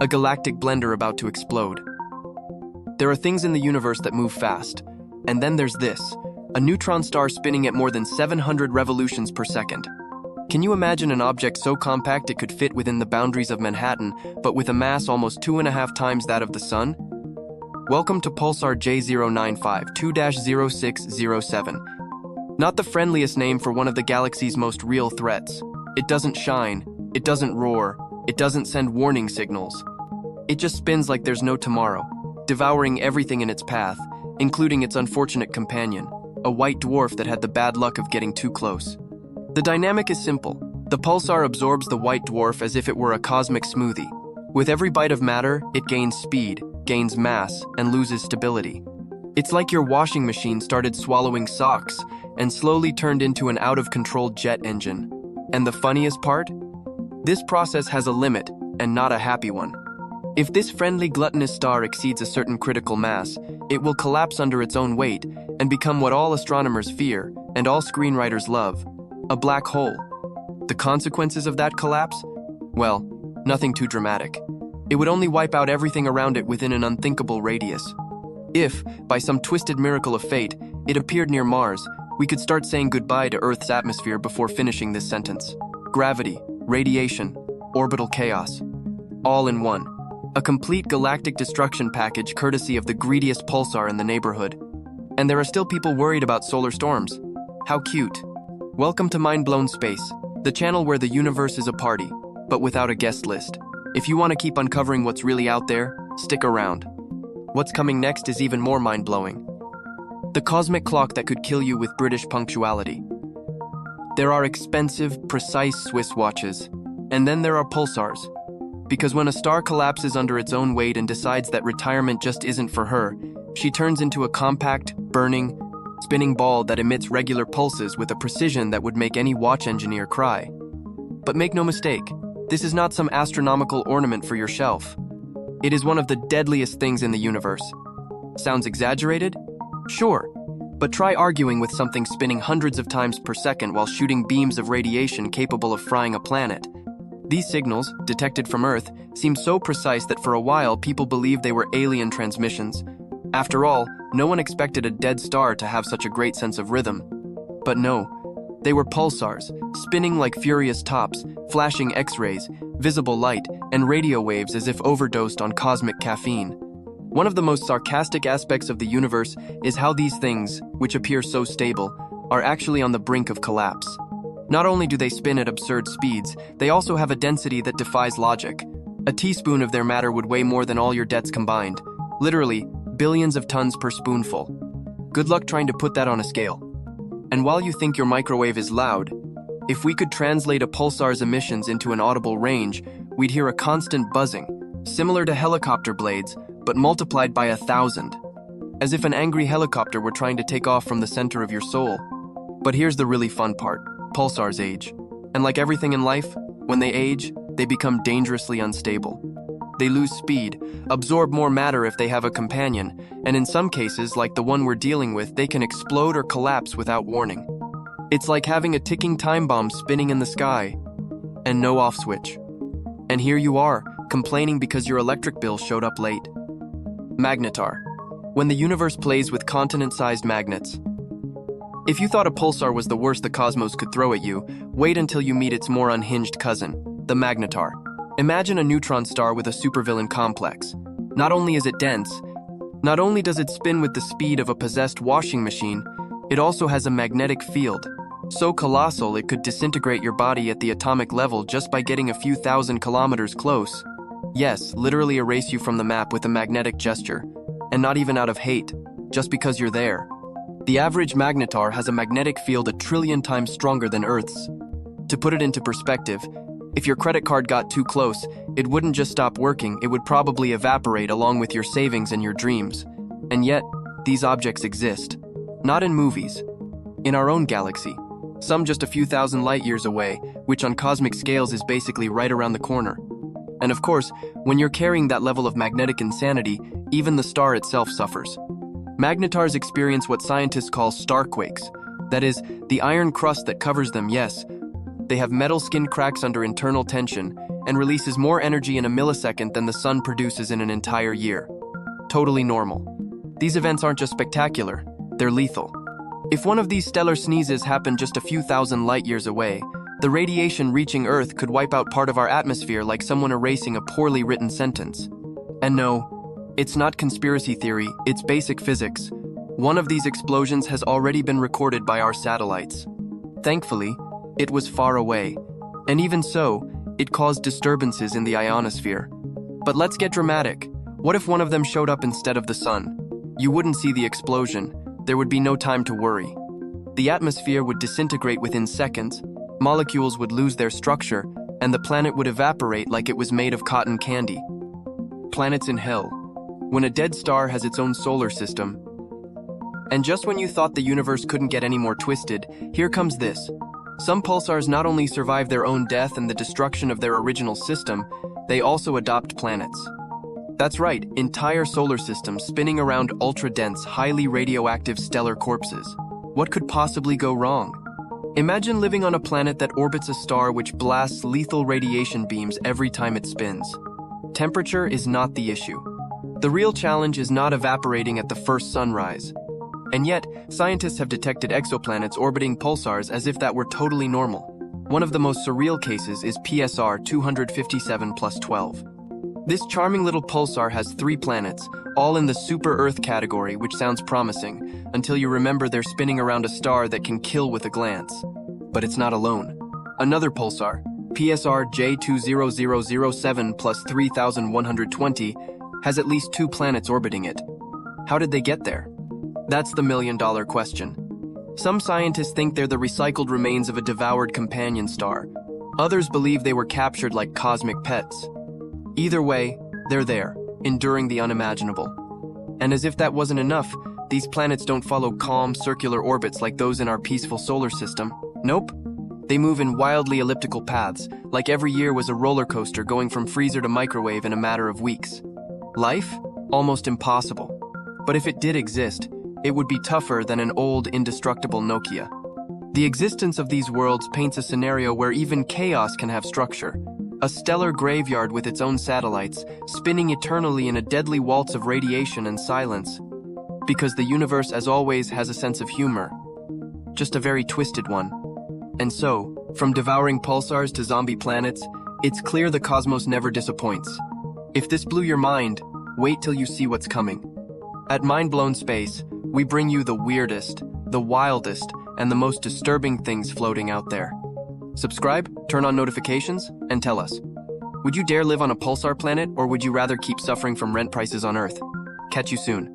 a galactic blender about to explode. There are things in the universe that move fast, and then there's this, a neutron star spinning at more than 700 revolutions per second. Can you imagine an object so compact it could fit within the boundaries of Manhattan, but with a mass almost 2.5 times that of the Sun? Welcome to Pulsar J0952-0607. Not the friendliest name for one of the galaxy's most real threats. It doesn't shine, it doesn't roar, it doesn't send warning signals. It just spins like there's no tomorrow, devouring everything in its path, including its unfortunate companion, a white dwarf that had the bad luck of getting too close. The dynamic is simple. The pulsar absorbs the white dwarf as if it were a cosmic smoothie. With every bite of matter, it gains speed, gains mass, and loses stability. It's like your washing machine started swallowing socks and slowly turned into an out-of-control jet engine. And the funniest part? This process has a limit, and not a happy one. If this friendly gluttonous star exceeds a certain critical mass, it will collapse under its own weight and become what all astronomers fear and all screenwriters love, a black hole. The consequences of that collapse? Well, nothing too dramatic. It would only wipe out everything around it within an unthinkable radius. If, by some twisted miracle of fate, it appeared near Mars, we could start saying goodbye to Earth's atmosphere before finishing this sentence. Gravity, radiation, orbital chaos. All in one. A complete galactic destruction package courtesy of the greediest pulsar in the neighborhood. And there are still people worried about solar storms. How cute. Welcome to Mind Blown Space, the channel where the universe is a party, but without a guest list. If you want to keep uncovering what's really out there, stick around. What's coming next is even more mind-blowing. The cosmic clock that could kill you with British punctuality. There are expensive, precise Swiss watches, and then there are pulsars. Because when a star collapses under its own weight and decides that retirement just isn't for her, she turns into a compact, burning, spinning ball that emits regular pulses with a precision that would make any watch engineer cry. But make no mistake, this is not some astronomical ornament for your shelf. It is one of the deadliest things in the universe. Sounds exaggerated? Sure, but try arguing with something spinning hundreds of times per second while shooting beams of radiation capable of frying a planet. These signals, detected from Earth, seem so precise that for a while people believed they were alien transmissions. After all, no one expected a dead star to have such a great sense of rhythm. But no, they were pulsars, spinning like furious tops, flashing X-rays, visible light, and radio waves as if overdosed on cosmic caffeine. One of the most sarcastic aspects of the universe is how these things, which appear so stable, are actually on the brink of collapse. Not only do they spin at absurd speeds, they also have a density that defies logic. A teaspoon of their matter would weigh more than all your debts combined. Literally, billions of tons per spoonful. Good luck trying to put that on a scale. And while you think your microwave is loud, if we could translate a pulsar's emissions into an audible range, we'd hear a constant buzzing, similar to helicopter blades, but multiplied by 1,000. As if an angry helicopter were trying to take off from the center of your soul. But here's the really fun part. Pulsars age. And like everything in life, when they age, they become dangerously unstable. They lose speed, absorb more matter if they have a companion, and in some cases, like the one we're dealing with, they can explode or collapse without warning. It's like having a ticking time bomb spinning in the sky, and no off switch. And here you are, complaining because your electric bill showed up late. Magnetar. When the universe plays with continent-sized magnets. If you thought a pulsar was the worst the cosmos could throw at you, wait until you meet its more unhinged cousin, the magnetar. Imagine a neutron star with a supervillain complex. Not only is it dense, not only does it spin with the speed of a possessed washing machine, it also has a magnetic field, so colossal it could disintegrate your body at the atomic level just by getting a few thousand kilometers close. Yes, literally erase you from the map with a magnetic gesture, and not even out of hate, just because you're there. The average magnetar has a magnetic field 1 trillion times stronger than Earth's. To put it into perspective, if your credit card got too close, it wouldn't just stop working, it would probably evaporate along with your savings and your dreams. And yet, these objects exist. Not in movies. In our own galaxy. Some just a few thousand light years away, which on cosmic scales is basically right around the corner. And of course, when you're carrying that level of magnetic insanity, even the star itself suffers. Magnetars experience what scientists call starquakes. That is, the iron crust that covers them, yes. They have metal skin cracks under internal tension, and releases more energy in a millisecond than the sun produces in an entire year. Totally normal. These events aren't just spectacular, they're lethal. If one of these stellar sneezes happened just a few thousand light-years away, the radiation reaching Earth could wipe out part of our atmosphere like someone erasing a poorly written sentence. And no, it's not conspiracy theory, it's basic physics. One of these explosions has already been recorded by our satellites. Thankfully, it was far away, and even so, it caused disturbances in the ionosphere. But let's get dramatic. What if one of them showed up instead of the sun? You wouldn't see the explosion. There would be no time to worry. The atmosphere would disintegrate within seconds, molecules would lose their structure, and the planet would evaporate like it was made of cotton candy. Planets in hell. When a dead star has its own solar system. And just when you thought the universe couldn't get any more twisted, here comes this. Some pulsars not only survive their own death and the destruction of their original system, they also adopt planets. That's right, entire solar systems spinning around ultra-dense, highly radioactive stellar corpses. What could possibly go wrong? Imagine living on a planet that orbits a star which blasts lethal radiation beams every time it spins. Temperature is not the issue. The real challenge is not evaporating at the first sunrise. And yet, scientists have detected exoplanets orbiting pulsars as if that were totally normal. One of the most surreal cases is Pulsar J0952-0607. This charming little pulsar has 3 planets, all in the super-Earth category, which sounds promising, until you remember they're spinning around a star that can kill with a glance. But it's not alone. Another pulsar, Pulsar J2007+3120, has at least 2 planets orbiting it. How did they get there? That's the million-dollar question. Some scientists think they're the recycled remains of a devoured companion star. Others believe they were captured like cosmic pets. Either way, they're there, enduring the unimaginable. And as if that wasn't enough, these planets don't follow calm, circular orbits like those in our peaceful solar system. Nope. They move in wildly elliptical paths, like every year was a roller coaster going from freezer to microwave in a matter of weeks. Life? Almost impossible. But if it did exist, it would be tougher than an old, indestructible Nokia. The existence of these worlds paints a scenario where even chaos can have structure. A stellar graveyard with its own satellites, spinning eternally in a deadly waltz of radiation and silence. Because the universe, as always, has a sense of humor. Just a very twisted one. And so, from devouring pulsars to zombie planets, it's clear the cosmos never disappoints. If this blew your mind, wait till you see what's coming. At Mind Blown Space, we bring you the weirdest, the wildest, and the most disturbing things floating out there. Subscribe, turn on notifications, and tell us. Would you dare live on a pulsar planet, or would you rather keep suffering from rent prices on Earth? Catch you soon.